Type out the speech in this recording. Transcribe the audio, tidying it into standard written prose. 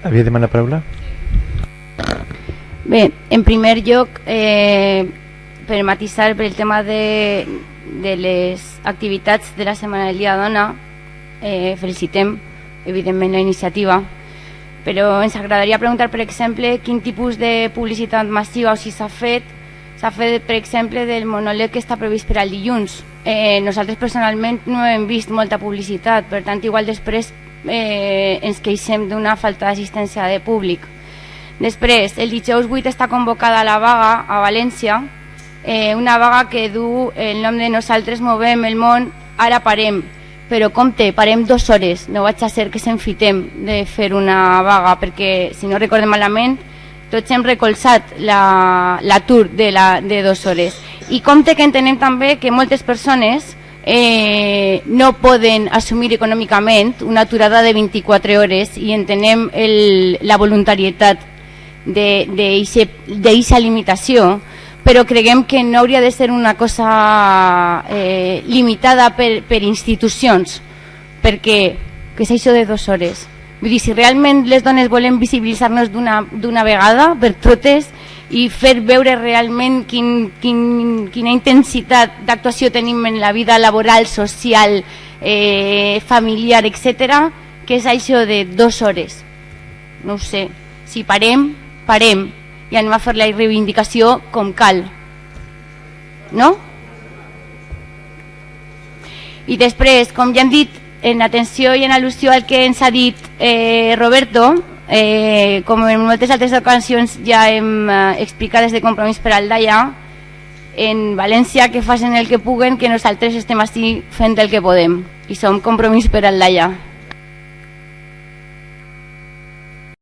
Havia demanat paraula? Bé, en primer lloc, per matisar per el tema de les activitats de la Setmana del Dia Dona, felicitem evidentment la iniciativa, però ens agradaria preguntar, per exemple, quin tipus de publicitat massiva o si s'ha fet, per exemple, del monòleg que està previst per al dilluns. Nosaltres personalment no hem vist molta publicitat, per tant igual després ens queixem d'una falta d'assistència de públic. Després, el dijous 8 està convocada la vaga a València, una vaga que du el nom de Nosaltres movem el món, ara parem. Però compte, parem 2 hores, no vaig a ser que s'enfitem de fer una vaga, perquè si no recordem malament tots hem recolzat l'atur de 2 hores. I compte que entenem també que moltes persones no poden assumir econòmicament una aturada de 24 hores i entenem la voluntarietat d'eixa limitació, però creguem que no hauria de ser una cosa limitada per institucions, perquè que és això de 2 hores. Vull dir, si realment les dones volen visibilitzar-nos d'una vegada per totes i fer veure realment quina intensitat d'actuació tenim en la vida laboral, social, familiar, etc., que és això de 2 hores. No ho sé, si parem, parem i anem a fer la reivindicació com cal, no? I després, com ja hem dit, en atenció i en al·lusió al que ens ha dit Roberto, com en moltes altres ocasions ja hem explicat des de Compromís per Aldaia, en València que facin el que puguen, que nosaltres estem així fent el que podem, i som Compromís per Aldaia.